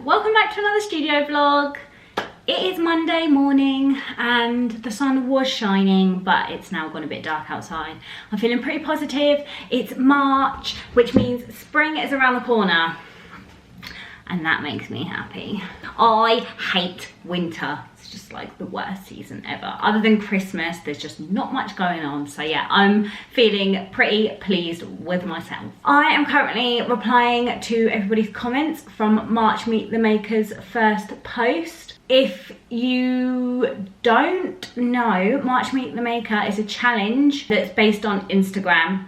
Welcome back to another studio vlog. It is Monday morning and the sun was shining, but it's now gone a bit dark outside. I'm feeling pretty positive. It's March, which means spring is around the corner, and that makes me happy. I hate winter. It's just like the worst season ever. Other than Christmas, there's just not much going on. So yeah, I'm feeling pretty pleased with myself. I am currently replying to everybody's comments from March Meet the Maker's first post. If you don't know, March Meet the Maker is a challenge that's based on Instagram.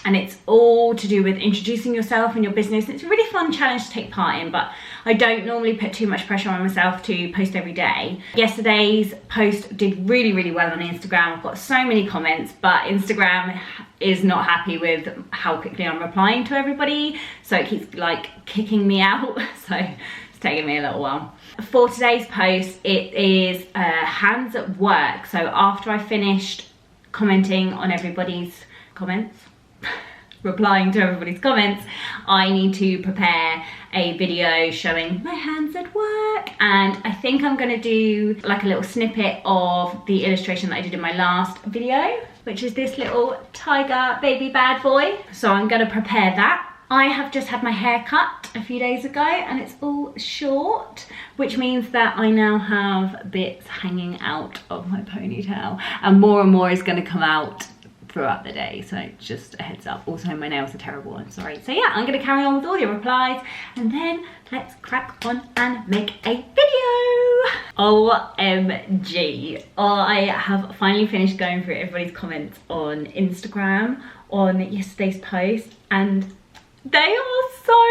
And it's all to do with introducing yourself and your business. It's a really fun challenge to take part in, but I don't normally put too much pressure on myself to post every day. Yesterday's post did really, really well on Instagram. I've got so many comments, but Instagram is not happy with how quickly I'm replying to everybody. So it keeps like kicking me out. So it's taking me a little while. For today's post, it is hands at work. So after I finished commenting on everybody's comments, replying to everybody's comments, I need to prepare a video showing my hands at work. And I think I'm gonna do like a little snippet of the illustration that I did in my last video, which is this little tiger baby bad boy. So I'm gonna prepare that. I have just had my hair cut a few days ago and it's all short, which means that I now have bits hanging out of my ponytail, and more is gonna come out throughout the day, so just a heads up. Also, my nails are terrible, I'm sorry. So yeah, I'm gonna carry on with all your replies and then let's crack on and make a video. OMG, I have finally finished going through everybody's comments on Instagram on yesterday's post, and they are so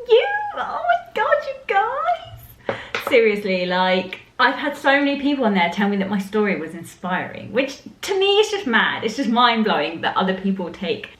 cute. Oh my god, you guys. Seriously, like, I've had so many people on there tell me that my story was inspiring, which to me is just mad. It's just mind-blowing that other people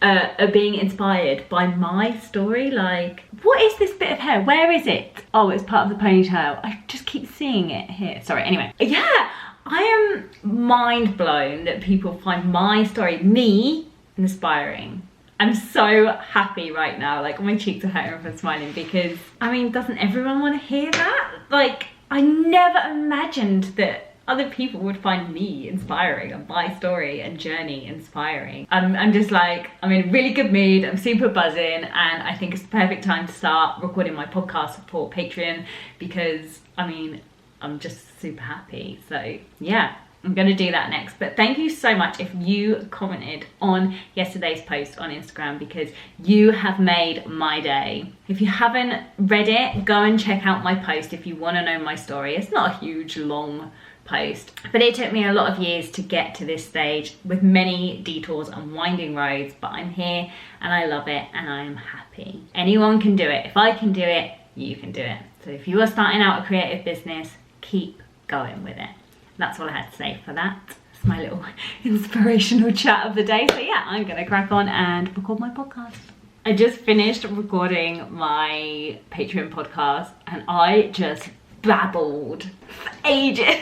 are being inspired by my story. Like, what is this bit of hair? Where is it? Oh, it's part of the ponytail. I just keep seeing it here. Sorry, anyway. Yeah, I am mind blown that people find my story, me, inspiring. I'm so happy right now. Like, my cheeks are hurting from smiling because, I mean, doesn't everyone want to hear that? Like, I never imagined that other people would find me inspiring and my story and journey inspiring. I'm just like, I'm in a really good mood, I'm super buzzing, and I think it's the perfect time to start recording my podcast for Patreon because, I mean, I'm just super happy. So yeah, I'm gonna do that next. But thank you so much if you commented on yesterday's post on Instagram, because you have made my day. If you haven't read it, go and check out my post if you want to know my story. It's not a huge long post, but it took me a lot of years to get to this stage with many detours and winding roads, but I'm here and I love it and I'm happy. Anyone can do it. If I can do it, you can do it. So if you are starting out a creative business, keep going with it. That's all I had to say for that. It's my little inspirational chat of the day. So yeah, I'm gonna crack on and record my podcast. I just finished recording my Patreon podcast and I just babbled for ages.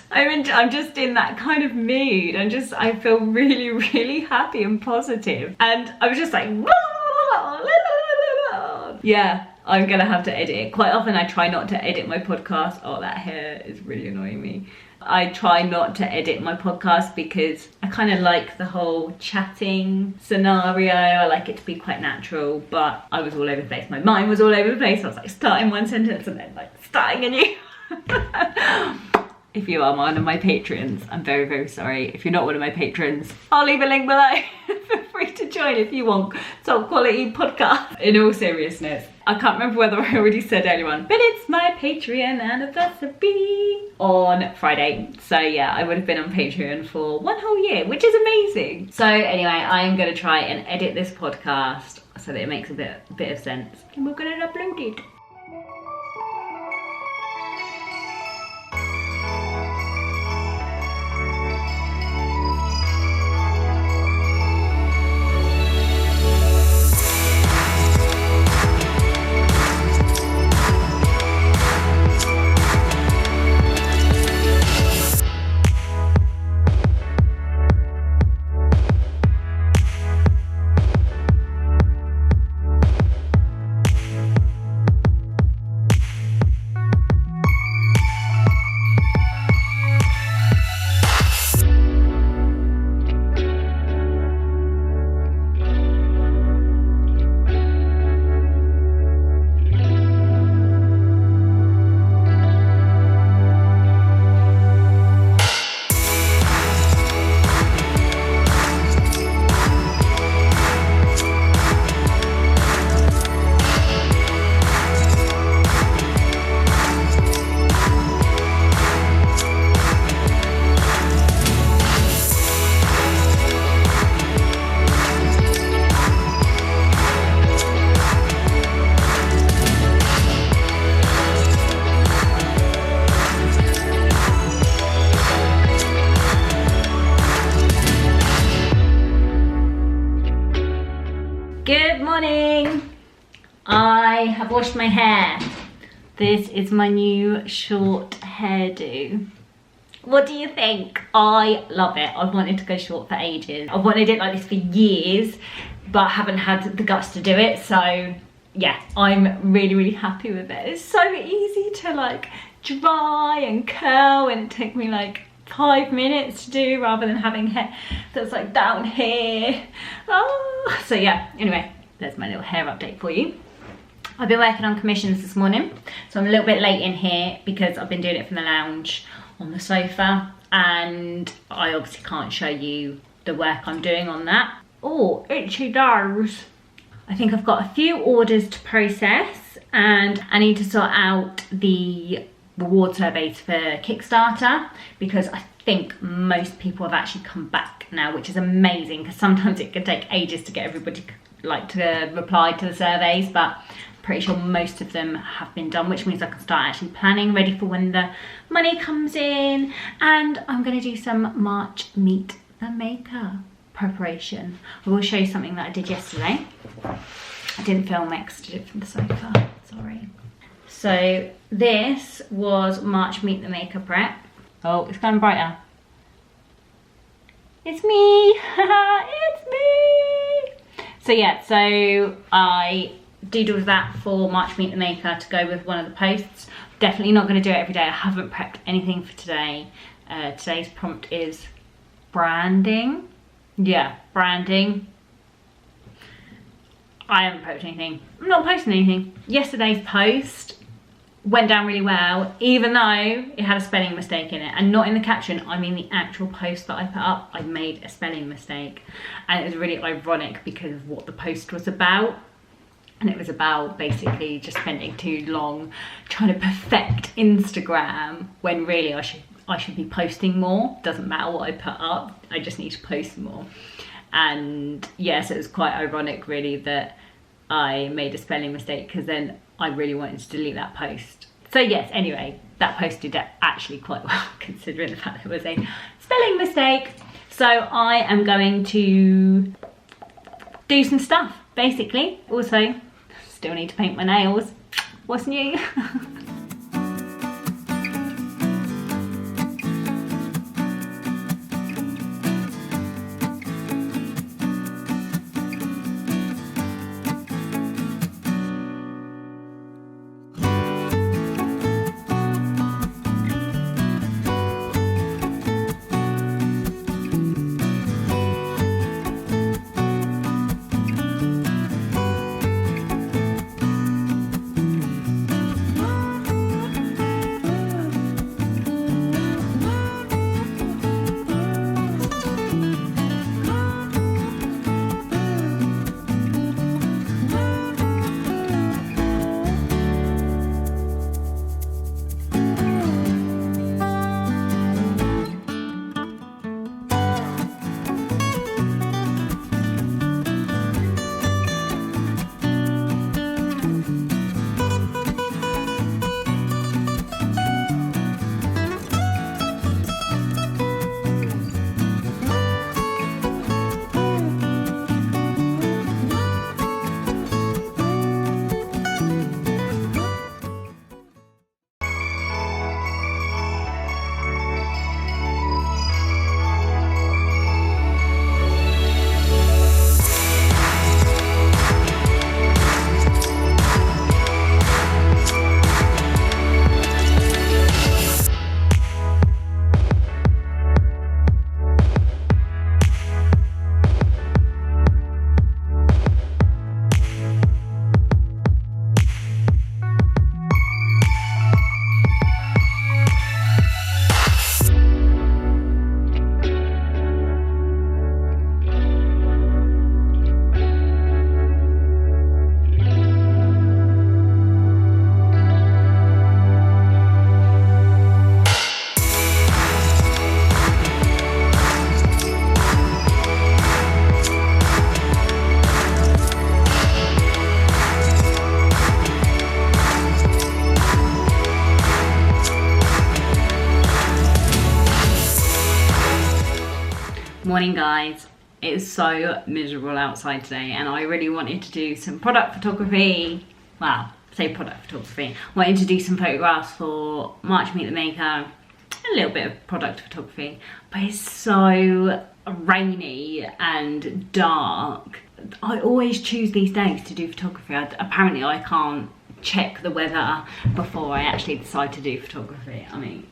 I'm just in that kind of mood. I feel really, really happy and positive. And I was just like, yeah, I'm gonna have to edit it. Quite often I try not to edit my podcast. Oh, that hair is really annoying me. I try not to edit my podcast because I kind of like the whole chatting scenario. I like it to be quite natural, but I was all over the place. My mind was all over the place. I was like starting one sentence and then like starting a new. If you are one of my patrons, I'm very, very sorry. If you're not one of my patrons, I'll leave a link below. Feel free to join if you want top quality podcast. In all seriousness, I can't remember whether I already said earlier on, but it's my Patreon anniversary on Friday. So yeah, I would have been on Patreon for 1 whole year, which is amazing. So anyway, I'm gonna try and edit this podcast so that it makes a bit of sense. And we're gonna upload it. Good morning. I have washed my hair. This is my new short hairdo. What do you think? I love it. I've wanted to go short for ages. I've wanted it like this for years, but haven't had the guts to do it. So yeah, I'm really, really happy with it. It's so easy to like dry and curl, and it took me like 5 minutes to do rather than having hair that's like down here. Oh. So yeah, anyway, there's my little hair update for you. I've been working on commissions this morning, so I'm a little bit late in here because I've been doing it from the lounge on the sofa, and I obviously can't show you the work I'm doing on that. Oh, itchy nose. I think I've got a few orders to process, and I need to sort out the reward surveys for Kickstarter, because I think most people have actually come back now, which is amazing, because sometimes it can take ages to get everybody like to reply to the surveys, but I'm pretty sure most of them have been done, which means I can start actually planning, ready for when the money comes in. And I'm going to do some March Meet the Maker preparation. I will show you something that I did yesterday. I didn't film it because I did it from the sofa, sorry. So this was March Meet the Maker prep. Oh, it's going brighter. It's me, it's me. So yeah, so I doodled that for March Meet the Maker to go with one of the posts. Definitely not going to do it every day. I haven't prepped anything for today. Today's prompt is branding. Yeah, branding. I haven't prepped anything. I'm not posting anything. Yesterday's post went down really well, even though it had a spelling mistake in it, and not in the caption, I mean the actual post that I put up. I made a spelling mistake, and it was really ironic because of what the post was about. And it was about basically just spending too long trying to perfect Instagram, when really I should be posting more. Doesn't matter what I put up, I just need to post more. And yes, it was quite ironic really that I made a spelling mistake, because then I really wanted to delete that post. So yes, anyway, that post did actually quite well considering the fact that it was a spelling mistake. So I am going to do some stuff basically. Also, still need to paint my nails. What's new? Morning guys, it's so miserable outside today and I really wanted to do some product photography. Well, say product photography. Wanted to do some photographs for March Meet the Maker, a little bit of product photography, but it's so rainy and dark. I always choose these days to do photography. Apparently I can't check the weather before I actually decide to do photography. I mean,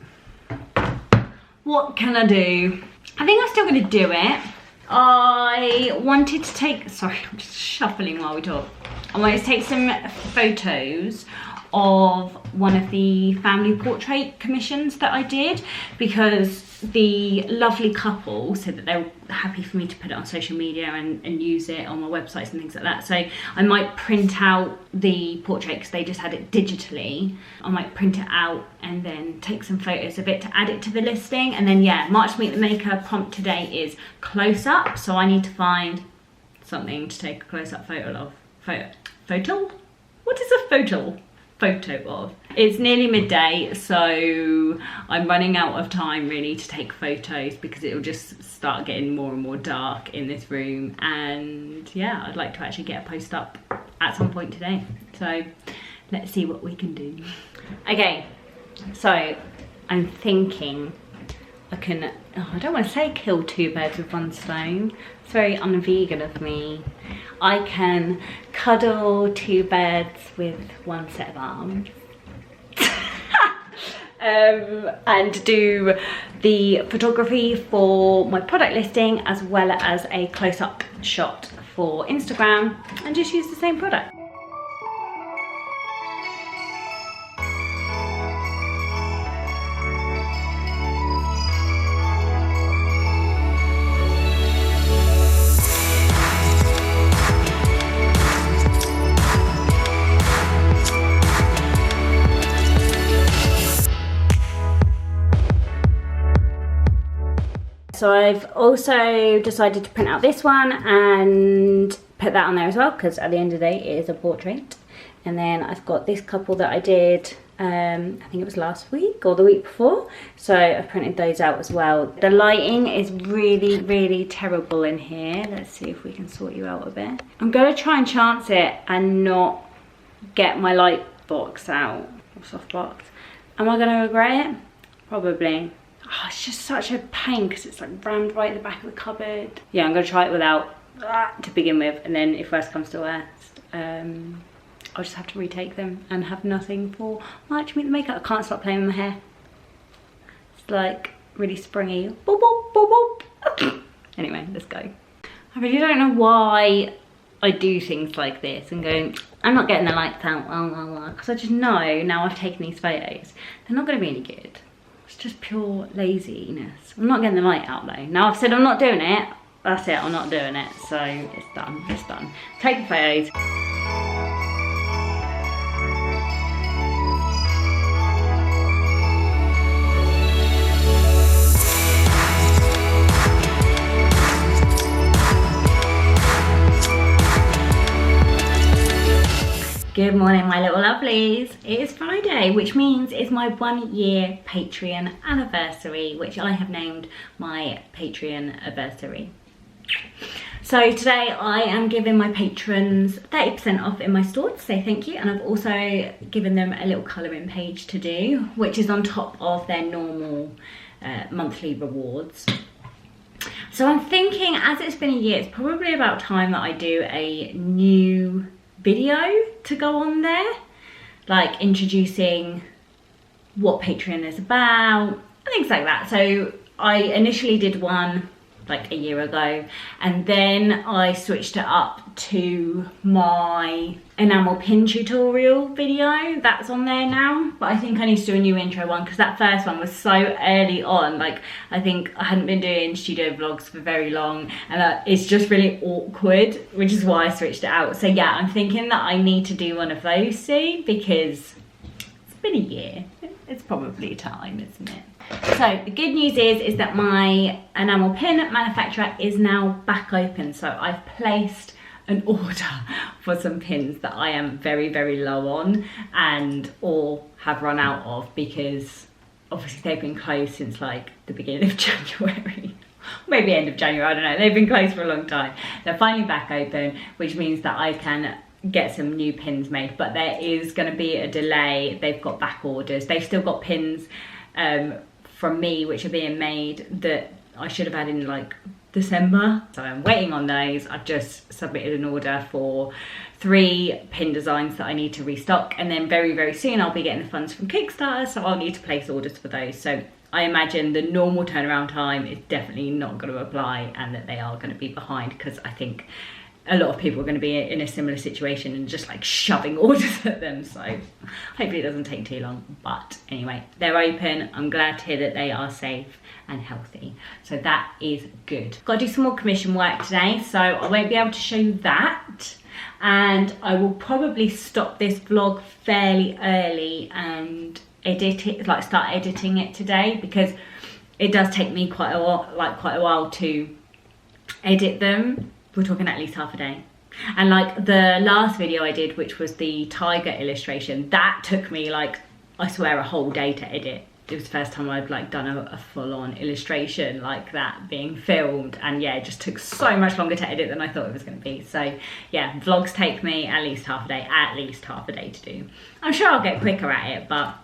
what can I do? I think I'm still gonna do it. I wanted to take, sorry, I'm just shuffling while we talk. I wanted to take some photos of one of the family portrait commissions that I did, because the lovely couple said that they were happy for me to put it on social media and use it on my websites and things like that. So I might print out the portrait, because they just had it digitally. I might print it out and then take some photos of it to add it to the listing. And then yeah, March Meet the Maker prompt today is close up, so I need to find something to take a close-up photo of. Photo? What is a photo of? It's nearly midday, so I'm running out of time really to take photos, because it'll just start getting more and more dark in this room. And yeah, I'd like to actually get a post up at some point today, so let's see what we can do. Okay, so I'm thinking I can, I don't want to say kill two birds with one stone. It's very un-vegan of me. I can cuddle two birds with one set of arms. And do the photography for my product listing, as well as a close-up shot for Instagram, and just use the same product. So I've also decided to print out this one and put that on there as well, because at the end of the day it is a portrait. And then I've got this couple that I did, I think it was last week or the week before, so I've printed those out as well. The lighting is really, really terrible in here. Let's see if we can sort you out a bit. I'm going to try and chance it and not get my light box out, or softbox. Am I going to regret it? Probably. Oh, it's just such a pain because it's like rammed right at the back of the cupboard. Yeah, I'm going to try it without to begin with, and then if worst comes to worst, I'll just have to retake them and have nothing for March Meet the Maker. I can't stop playing with my hair. It's like really springy. Boop, boop, boop, boop. Anyway, let's go. I really don't know why I do things like this and go, I'm not getting the lights out, because I just know now I've taken these photos, they're not going to be any good. It's just pure laziness. I'm not getting the light out though. Now I've said I'm not doing it, that's it, I'm not doing it. So it's done, it's done. Take the photos. Good morning, my little lovelies. It is Friday, which means it's my 1 year Patreon anniversary, which I have named my Patreon anniversary. So today I am giving my patrons 30% off in my store to say thank you, and I've also given them a little colouring page to do, which is on top of their normal monthly rewards. So I'm thinking, as it's been a year, it's probably about time that I do a new video to go on there, like introducing what Patreon is about and things like that. So I initially did one like a year ago, and then I switched it up to my enamel pin tutorial video. That's on there now, but I think I need to do a new intro one, because that first one was so early on. Like, I think I hadn't been doing studio vlogs for very long, and it's just really awkward, which is why I switched it out. So yeah, I'm thinking that I need to do one of those soon, because it's been a year. It's probably time, isn't it? So the good news is that my enamel pin manufacturer is now back open. So I've placed an order for some pins that I am very, very low on, and or have run out of, because obviously they've been closed since like the beginning of January. maybe end of January, I don't know. They've been closed for a long time. They're finally back open, which means that I can get some new pins made, but there is going to be a delay. They've got back orders. They've still got pins from me which are being made that I should have had in like December, so I'm waiting on those. I've just submitted an order for 3 pin designs that I need to restock, and then very soon I'll be getting the funds from Kickstarter, so I'll need to place orders for those. So I imagine the normal turnaround time is definitely not going to apply, and that they are going to be behind, because I think a lot of people are going to be in a similar situation and just like shoving orders at them. So hopefully it doesn't take too long. But anyway, they're open. I'm glad to hear that they are safe and healthy. So that is good. Got to do some more commission work today, so I won't be able to show you that. And I will probably stop this vlog fairly early and edit it, like start editing it today, because it does take me quite a while to edit them. We're talking at least half a day. And like the last video I did, which was the tiger illustration, that took me like, I swear, a whole day to edit. It was the first time I'd like done a full-on illustration like that being filmed, and yeah, it just took so much longer to edit than I thought it was going to be. So yeah, vlogs take me at least half a day to do. I'm sure I'll get quicker at it, but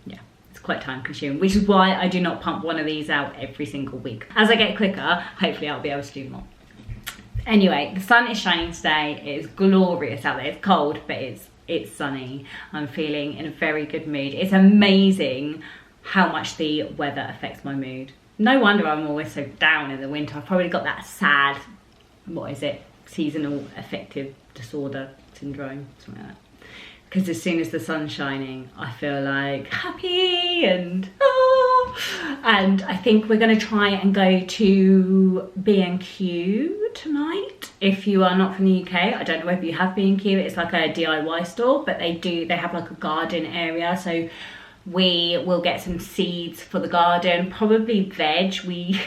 yeah, it's quite time consuming, which is why I do not pump one of these out every single week. As I get quicker, hopefully I'll be able to do more. Anyway, the sun is shining today. It is glorious out there. It's cold, but it's sunny. I'm feeling in a very good mood. It's amazing how much the weather affects my mood. No wonder I'm always so down in the winter. I've probably got that sad, what is it, seasonal affective disorder syndrome, something like that. Because as soon as the sun's shining, I feel like happy and and I think we're going to try and go to B&Q tonight. If you are not from the UK, I don't know whether you have B&Q. It's like a DIY store, but they have like a garden area, so we will get some seeds for the garden, probably veg. We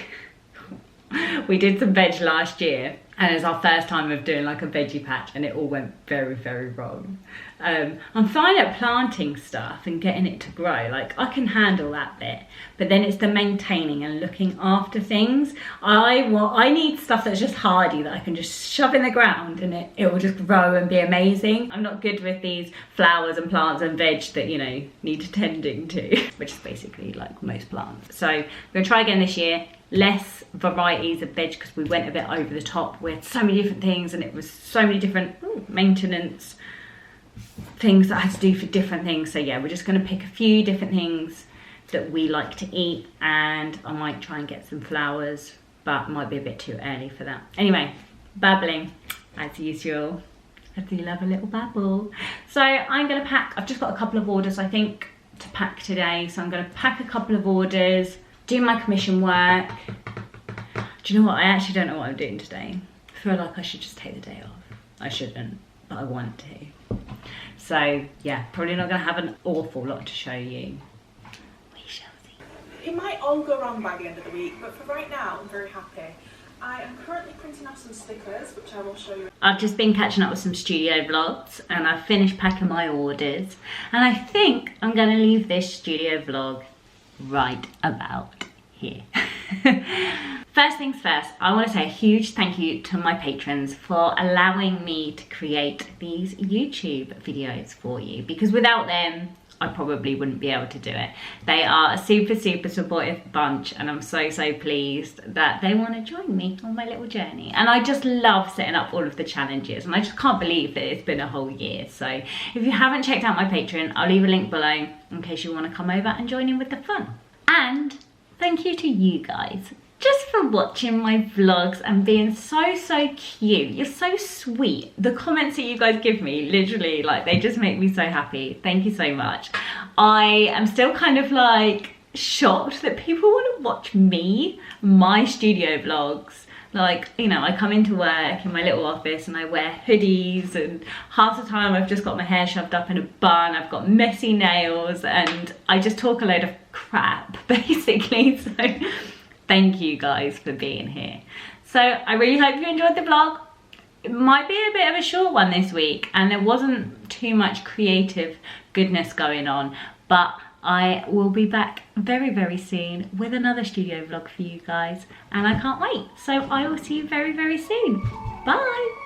did some veg last year, and it's our first time of doing like a veggie patch, and it all went very wrong. I'm fine at planting stuff and getting it to grow, like I can handle that bit, but then it's the maintaining and looking after things. I need stuff that's just hardy, that I can just shove in the ground and it will just grow and be amazing. I'm not good with these flowers and plants and veg that, you know, need tending to, which is basically like most plants. So we're gonna try again this year. Less varieties of veg, because we went a bit over the top with so many different things, and it was so many different maintenance things that I had to do for different things. So yeah, we're just going to pick a few different things that we like to eat, and I might try and get some flowers, but it might be a bit too early for that. Anyway, babbling as usual. I do love a little babble. So I'm going to pack. I've just got a couple of orders I think to pack today, so I'm going to pack a couple of orders, do my commission work. Do you know what? I actually don't know what I'm doing today. I feel like I should just take the day off. I shouldn't, but I want to. So yeah, probably not going to have an awful lot to show you. We shall see. It might all go wrong by the end of the week, but for right now, I'm very happy. I am currently printing off some stickers, which I will show you. I've just been catching up with some studio vlogs, and I've finished packing my orders, and I think I'm going to leave this studio vlog right about here. First things first, I want to say a huge thank you to my patrons for allowing me to create these YouTube videos for you, because without them I probably wouldn't be able to do it. They are a super supportive bunch, and I'm so pleased that they want to join me on my little journey. And I just love setting up all of the challenges, and I just can't believe that it's been a whole year. So if you haven't checked out my Patreon, I'll leave a link below in case you want to come over and join in with the fun. And thank you to you guys just for watching my vlogs and being so cute. You're so sweet. The comments that you guys give me, literally, like, they just make me so happy. Thank you so much. I am still kind of like shocked that people want to watch me, my studio vlogs. Like, you know, I come into work in my little office and I wear hoodies, and half the time I've just got my hair shoved up in a bun, I've got messy nails, and I just talk a load of crap, basically. So thank you guys for being here. So I really hope you enjoyed the vlog. It might be a bit of a short one this week, and there wasn't too much creative goodness going on, but I will be back very, very soon with another studio vlog for you guys, and I can't wait. So I will see you very, very soon. Bye.